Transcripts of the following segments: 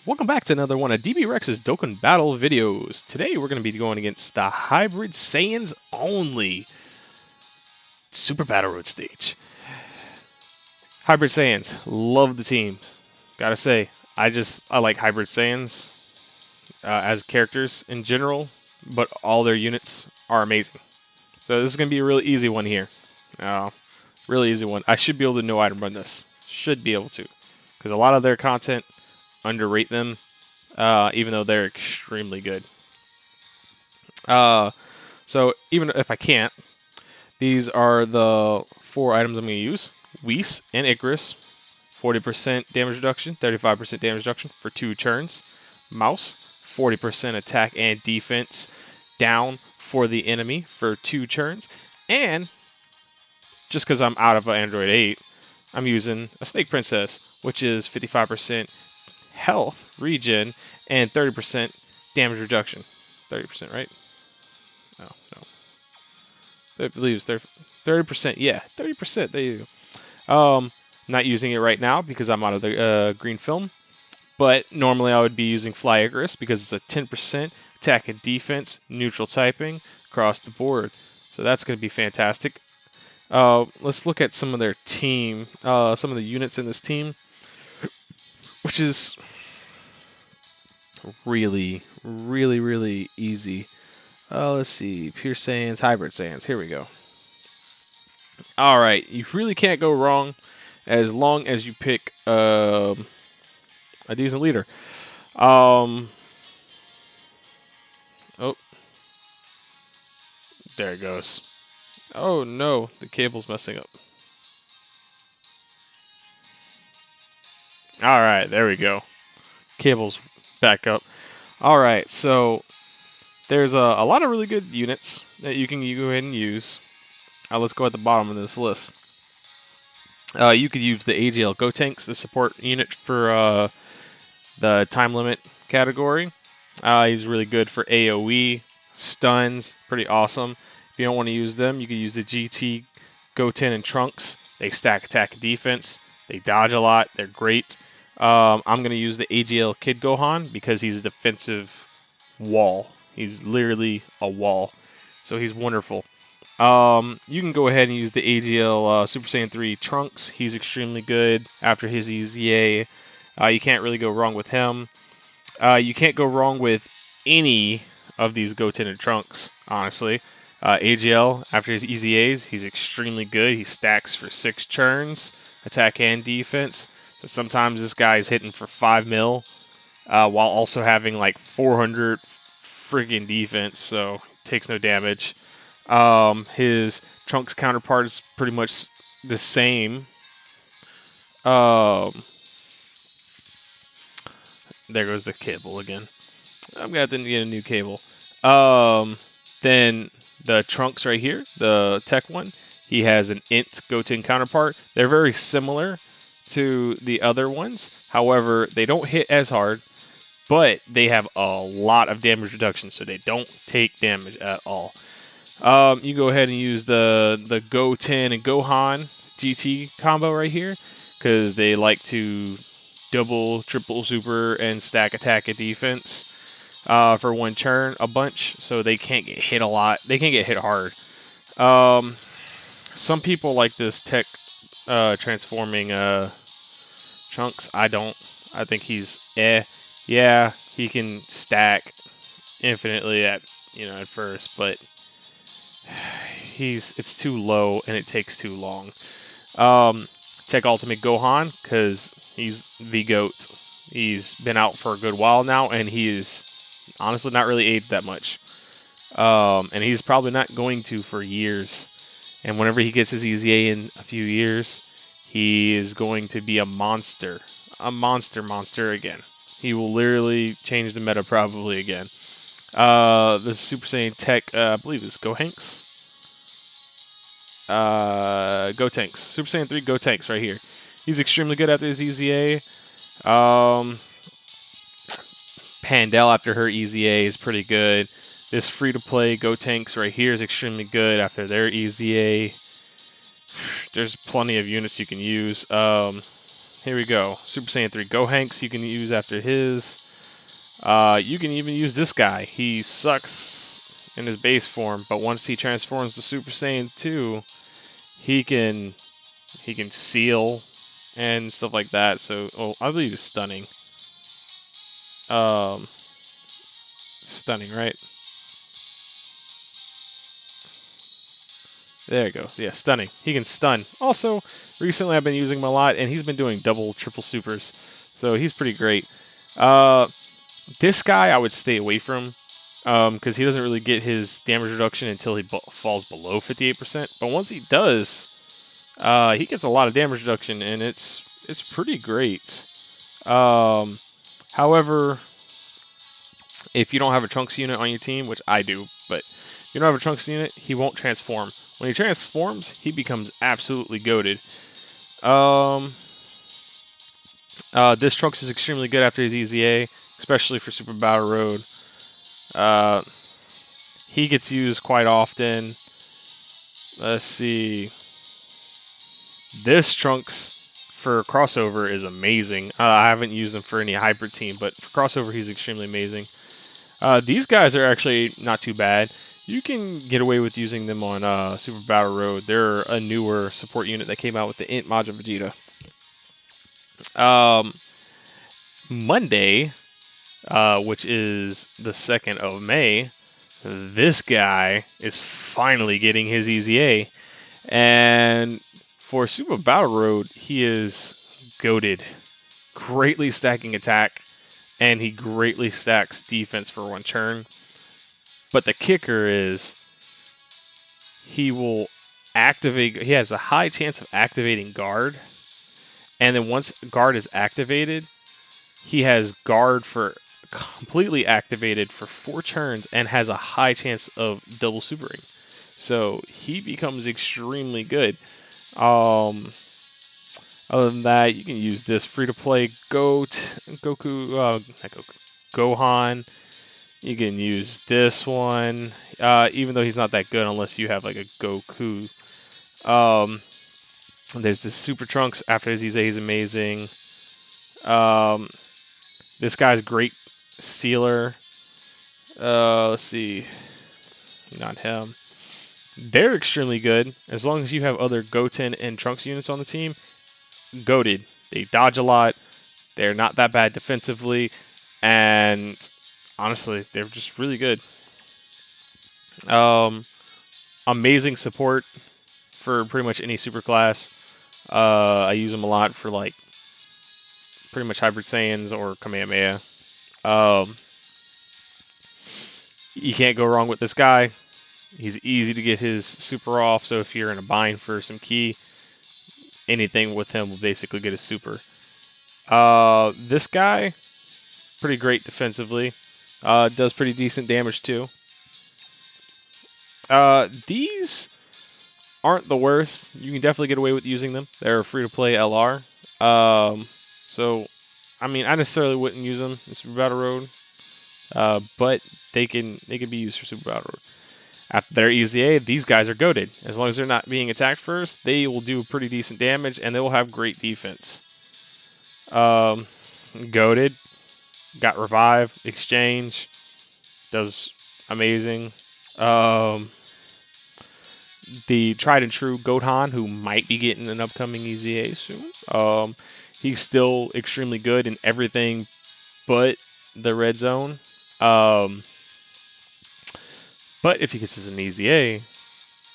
Welcome back to another one of DB Rex's Dokkan Battle videos. Today we're going to be going against the Hybrid Saiyans only Super Battle Road stage. Hybrid Saiyans, love the teams. Gotta say, I like Hybrid Saiyans as characters in general, but all their units are amazing. So this is going to be a really easy one here. Really easy one. I should be able to no item run this. Should be able to, because a lot of their content underrate them. Even though they're extremely good. So even if I can't, these are the 4 items I'm going to use. Whis and Icarus, 40% damage reduction, 35% damage reduction for 2 turns. Mouse, 40% attack and defense down for the enemy for 2 turns. And just because I'm out of Android 8, I'm using a Snake Princess, which is 55% health regen and 30% damage reduction. 30%, right? No. I believe it's 30%. Yeah, 30%. There you go. Not using it right now because I'm out of the green film. But normally I would be using Fly Icarus because it's a 10% attack and defense, neutral typing across the board. So that's going to be fantastic. Let's look at some of their team, some of the units in this team, which is really easy. Let's see. Pure Saiyans, Hybrid Saiyans. Here we go. All right. You really can't go wrong as long as you pick a decent leader. Oh, there it goes. Oh no, the cable's messing up. All right, there we go. Cable's back up. All right, so there's a lot of really good units that you can go ahead and use. Let's go at the bottom of this list. You could use the AGL Gotenks, the support unit for the time limit category. He's really good for AoE, stuns, pretty awesome. If you don't want to use them, you could use the GT Goten and Trunks. They stack attack and defense. They dodge a lot. They're great. I'm going to use the AGL Kid Gohan because he's a defensive wall. He's literally a wall. So he's wonderful. You can go ahead and use the AGL Super Saiyan 3 Trunks. He's extremely good after his EZA. You can't really go wrong with him. You can't go wrong with any of these Goten and Trunks, honestly. AGL, after his EZAs, he's extremely good. He stacks for 6 turns, attack and defense. So sometimes this guy's hitting for 5 mil, while also having like 400 friggin' defense, so takes no damage. His Trunks counterpart is pretty much the same. There goes the cable again. I'm gonna have to get a new cable. Then the Trunks right here, the tech one, he has an Int Goten counterpart. They're very similar to the other ones. However, they don't hit as hard, but they have a lot of damage reduction, so they don't take damage at all. You go ahead and use the Goten and Gohan GT combo right here because they like to double, triple, super, and stack attack and defense for 1 turn a bunch, so they can't get hit a lot. They can't get hit hard. Some people like this tech transforming Trunks. I don't. I think he's Yeah, he can stack infinitely at first, but it's too low and it takes too long. Tech Ultimate Gohan, because he's the GOAT. He's been out for a good while now, and he is honestly not really aged that much. And he's probably not going to for years. And whenever he gets his EZA in a few years, he is going to be a monster. A monster again. He will literally change the meta probably again. The Super Saiyan Tech, I believe it's Gohanks. Gotenks. Super Saiyan 3 Gotenks right here. He's extremely good after his EZA. Pandel after her EZA is pretty good. This free-to-play Gotenks right here is extremely good after their EZA. There's plenty of units you can use. here we go. Super Saiyan 3 Gohanks you can use after his. You can even use this guy. He sucks in his base form, but once he transforms to Super Saiyan 2, he can seal and stuff like that. So, I believe it's stunning. Um, Stunning, right? There it goes. Yeah, stunning. He can stun. Also, recently I've been using him a lot, and he's been doing double, triple supers. So he's pretty great. This guy I would stay away from because he doesn't really get his damage reduction until he falls below 58%. But once he does, he gets a lot of damage reduction, and it's pretty great. However, if you don't have a Trunks unit on your team, which I do, but if you don't have a Trunks unit, he won't transform. When he transforms, he becomes absolutely goated. This Trunks is extremely good after his EZA, especially for Super Battle Road. He gets used quite often. Let's see. This Trunks for crossover is amazing. I haven't used him for any hybrid team, but for crossover, he's extremely amazing. These guys are actually not too bad. You can get away with using them on Super Battle Road. They're a newer support unit that came out with the Int Majin Vegeta. Monday, which is the 2nd of May, this guy is finally getting his EZA. And for Super Battle Road, he is goated. Greatly stacking attack, and he greatly stacks defense for one turn. But the kicker is he will activate. He has a high chance of activating guard, and then once guard is activated, he has guard for completely activated for 4 turns and has a high chance of double supering. So he becomes extremely good. Other than that, you can use this free-to-play Gohan. You can use this one, even though he's not that good unless you have like a Goku. There's this Super Trunks after his EZA, he's amazing. This guy's great sealer. Let's see, not him. They're extremely good as long as you have other Goten and Trunks units on the team. Goated. They dodge a lot. They're not that bad defensively, and honestly, they're just really good. Amazing support for pretty much any super class. I use them a lot for like pretty much Hybrid Saiyans or Kamehameha. You can't go wrong with this guy. He's easy to get his super off, so if you're in a bind for some key, anything with him will basically get a super. This guy, pretty great defensively. Does pretty decent damage too. These aren't the worst. You can definitely get away with using them. They're a free-to-play LR. So, I mean, I necessarily wouldn't use them in Super Battle Road, but they can be used for Super Battle Road. After their EZA, these guys are goated. As long as they're not being attacked first, they will do pretty decent damage, and they will have great defense. Goated, got Revive, Exchange, does amazing. The tried and true Gohan, who might be getting an upcoming EZA soon, he's still extremely good in everything but the red zone. But if he gets his an EZA,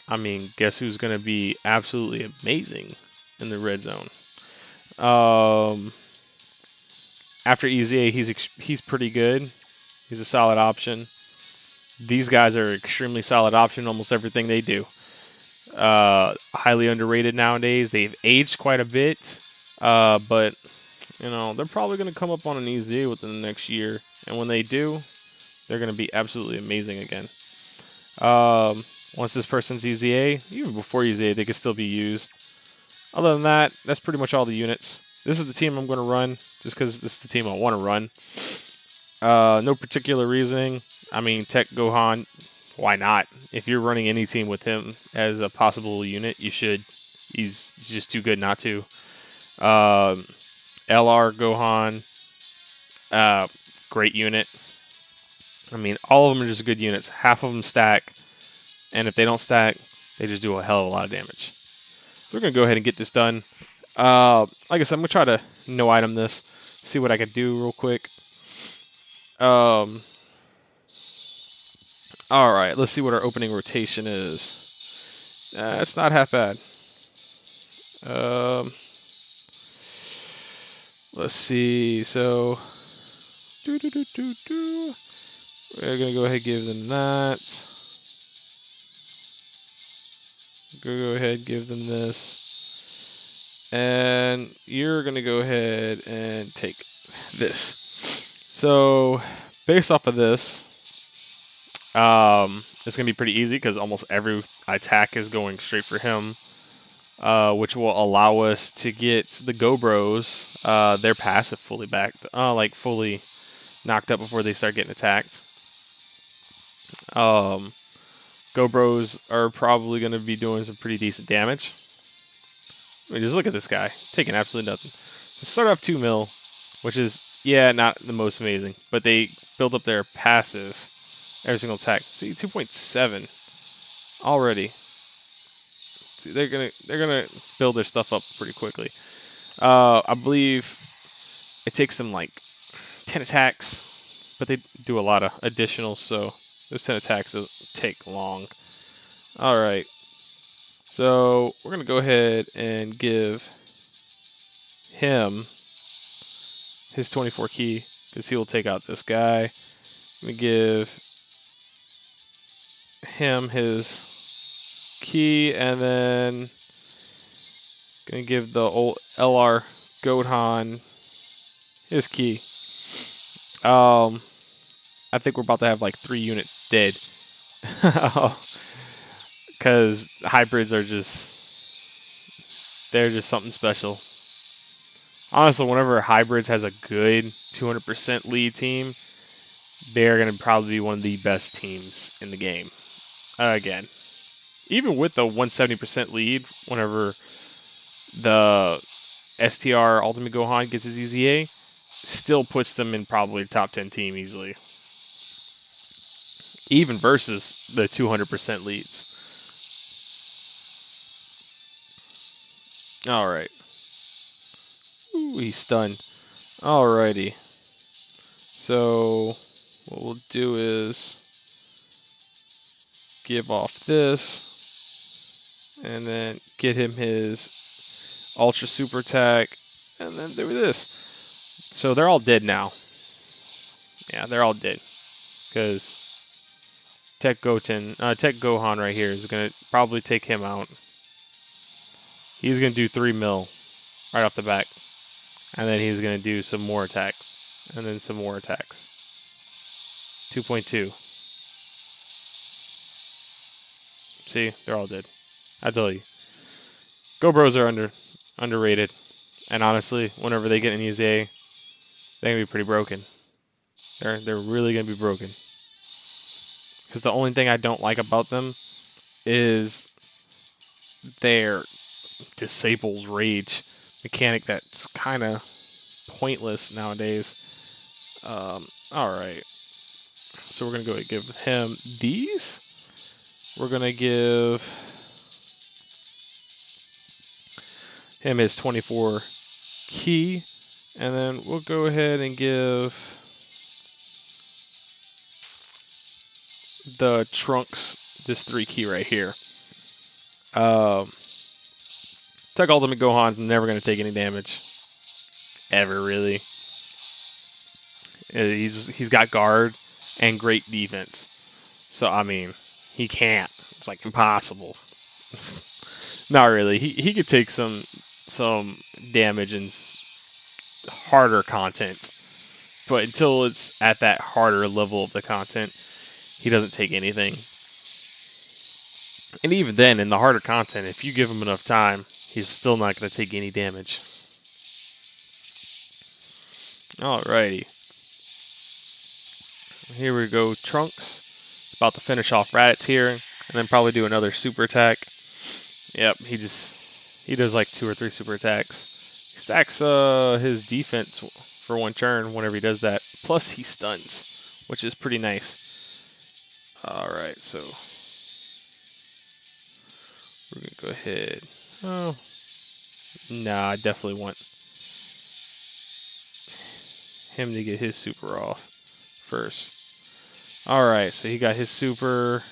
I mean, guess who's going to be absolutely amazing in the red zone? After EZA, he's pretty good. He's a solid option. These guys are extremely solid option. Almost everything they do. Highly underrated nowadays. They've aged quite a bit, but you know they're probably going to come up on an EZA within the next year. And when they do, they're going to be absolutely amazing again. Once this person's EZA, even before EZA, they can still be used. Other than that, that's pretty much all the units. This is the team I'm going to run, just because this is the team I want to run. No particular reasoning. I mean, Tech Gohan, why not? If you're running any team with him as a possible unit, you should. He's just too good not to. LR Gohan, uh, great unit. I mean, all of them are just good units. Half of them stack, and if they don't stack, they just do a hell of a lot of damage. So we're gonna go ahead and get this done. Like I said, I'm gonna try to no item this, see what I can do real quick. All right, let's see what our opening rotation is. It's not half bad. Um, let's see. So, we're gonna go ahead and give them that. Go ahead and give them this. And you're gonna go ahead and take this. So, based off of this, it's gonna be pretty easy because almost every attack is going straight for him, which will allow us to get the Go Bros, their passive fully backed, like fully knocked up before they start getting attacked. Go Bros are probably gonna be doing some pretty decent damage. I mean, just look at this guy taking absolutely nothing. So start off 2 mil, which is not the most amazing, but they build up their passive every single attack. See, 2.7 already. See, they're gonna build their stuff up pretty quickly. I believe it takes them like 10 attacks, but they do a lot of additionals, so those 10 attacks will take long. All right, so we're gonna go ahead and give him his 24 key because he will take out this guy. We give him his key, and then gonna give the old LR Gohan his key. I think we're about to have like 3 units dead because hybrids are they're just something special. Honestly, whenever hybrids has a good 200% lead team, they're gonna probably be one of the best teams in the game. Again, even with the 170% lead, whenever the STR Ultimate Gohan gets his EZA, still puts them in probably top 10 team easily. Even versus the 200% leads. Alright. Ooh, he's stunned. Alrighty. So, what we'll do is give off this, and then get him his Ultra Super Attack, and then do this. So they're all dead now. Yeah, they're all dead. Because Tech Gohan right here is going to probably take him out. He's going to do 3 mil right off the back. And then he's going to do some more attacks. And then some more attacks. 2.2. See, they're all dead. I tell you. Go Bros are underrated. And honestly, whenever they get an EZA, they're going to be pretty broken. They're really going to be broken. Because the only thing I don't like about them is their disables rage mechanic that's kind of pointless nowadays. Alright. So we're going to go and give him these. We're going to give him his 24 key. And then we'll go ahead and give the Trunks this 3 key right here. Tech Ultimate Gohan's never going to take any damage. Ever, really. He's got guard and great defense. So, I mean, he can't. It's like impossible. Not really. He could take some damage in harder content. But until it's at that harder level of the content, he doesn't take anything. And even then, in the harder content, if you give him enough time, he's still not going to take any damage. Alrighty. Here we go, Trunks. About to finish off Raditz here, and then probably do another super attack. Yep, he does like 2 or 3 super attacks. He stacks his defense for one turn whenever he does that. Plus he stuns, which is pretty nice. All right, so we're gonna go ahead. Oh, nah, I definitely want him to get his super off first. All right, so he got his super,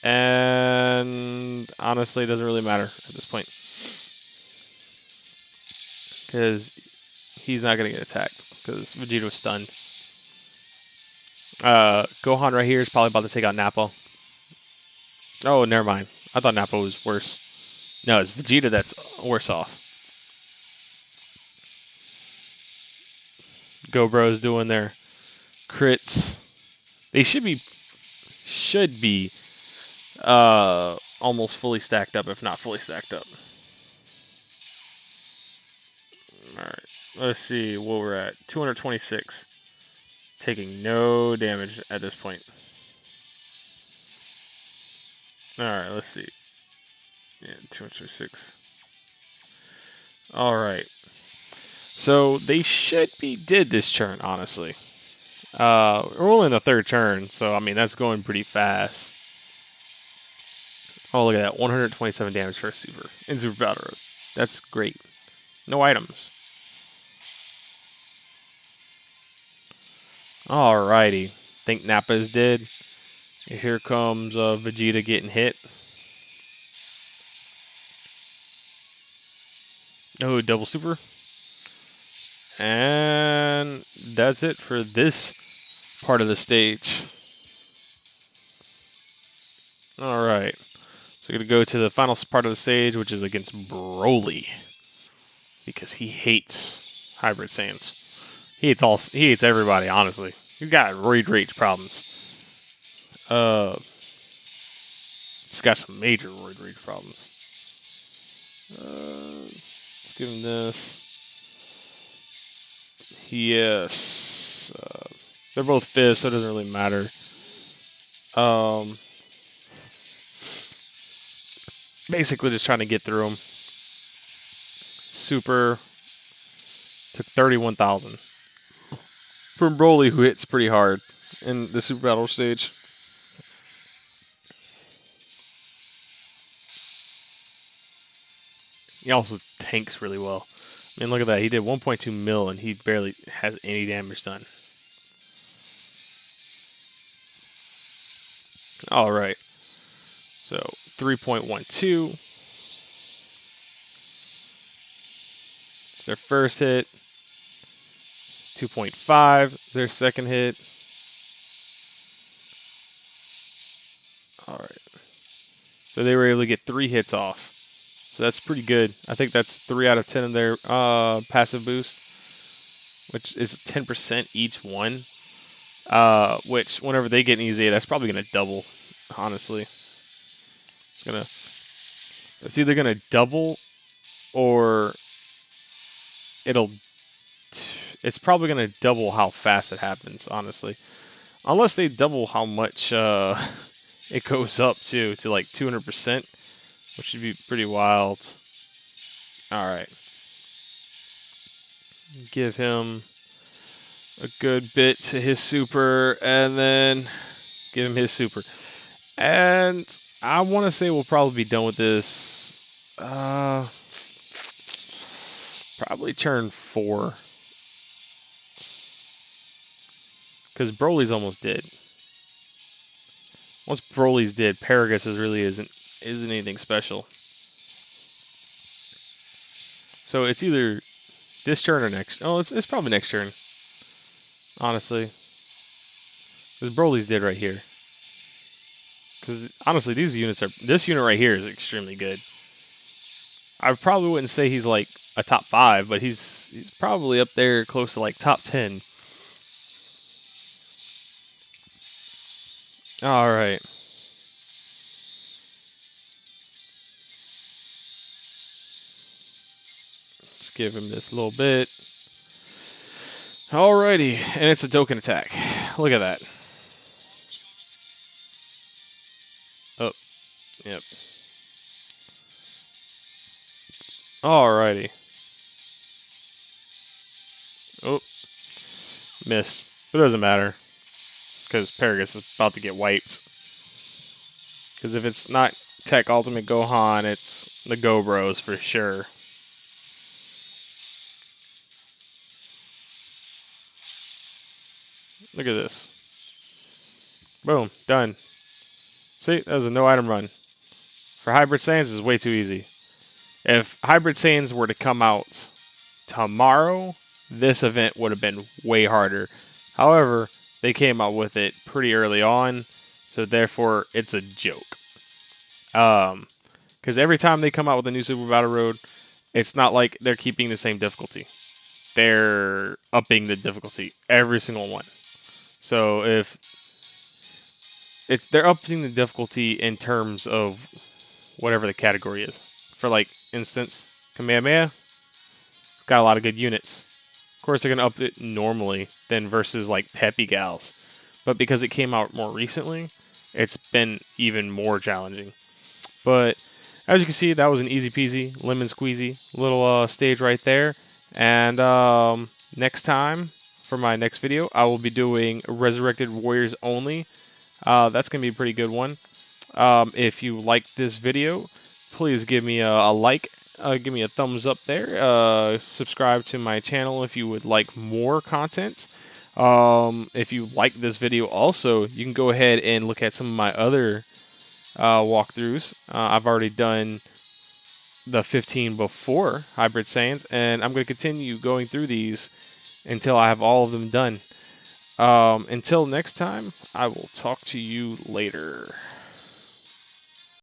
and honestly, it doesn't really matter at this point because he's not gonna get attacked because Vegeto's stunned. Gohan right here is probably about to take out Nappa. Oh, never mind. I thought Nappa was worse. No, it's Vegeta that's worse off. Go Bros doing their crits. They should be almost fully stacked up, if not fully stacked up. All right, let's see what we're at. 226, taking no damage at this point. All right, let's see. Yeah, 226. All right. So they should be dead this turn, honestly. We're only in the third turn, so I mean that's going pretty fast. Oh, look at that, 127 damage for a super in Super Battle Road. That's great. No items. Alrighty. Think Nappa is dead. Here comes Vegeta getting hit. Oh, double super. And that's it for this part of the stage. Alright. So we're going to go to the final part of the stage, which is against Broly. Because he hates Hybrid Saiyans. He hates everybody, honestly. He's got roid rage problems. He's got some major roid rage problems. Let's give him this. Yes. They're both fists, so it doesn't really matter. Basically just trying to get through them. Super took 31,000 from Broly, who hits pretty hard in the Super Battle stage. He also tanks really well. I mean, look at that. He did 1.2 mil, and he barely has any damage done. All right. So 3.12. It's their first hit. 2.5 is their second hit. All right. So they were able to get 3 hits off. So that's pretty good. I think that's 3 out of 10 of their passive boost, which is 10% each one. Which whenever they get an easy, that's probably gonna double. Honestly, it's either gonna double or it'll. It's probably gonna double how fast it happens. Honestly, unless they double how much it goes up to like 200%, which would be pretty wild. All right, give him a good bit to his super, and then give him his super. And I want to say we'll probably be done with this. Probably turn 4. Because Broly's almost dead. Once Broly's dead, Paragus really isn't anything special. So it's either this turn or next. Oh, it's probably next turn. Honestly. Because Broly's dead right here. Because honestly, this unit right here is extremely good. I probably wouldn't say he's like a top 5, but he's probably up there close to like top 10. All right. Let's give him this little bit. Alrighty, and it's a Dokkan attack. Look at that. Oh, yep. Alrighty. Oh, missed. But it doesn't matter, because Paragus is about to get wiped. Because if it's not Tech Ultimate Gohan, it's the Go Bros for sure. Look at this. Boom, done. See, that was a no item run. For Hybrid Saiyans, it's way too easy. If Hybrid Saiyans were to come out tomorrow, this event would have been way harder. However, they came out with it pretty early on, so therefore it's a joke. Because every time they come out with a new Super Battle Road, it's not like they're keeping the same difficulty. They're upping the difficulty every single one. So if they're upping the difficulty in terms of whatever the category is. For like instance, Kamehameha got a lot of good units. Of course, they're gonna up it normally than versus like Peppy Gals, but because it came out more recently, it's been even more challenging. But as you can see, that was an easy peasy, lemon squeezy little stage right there. And next time for my next video, I will be doing Resurrected Warriors only. That's gonna be a pretty good one. If you like this video, please give me a like, give me a thumbs up there. Subscribe to my channel if you would like more content. If you like this video also, you can go ahead and look at some of my other walkthroughs. I've already done the 15 before Hybrid Saiyans, and I'm going to continue going through these until I have all of them done. Until next time, I will talk to you later.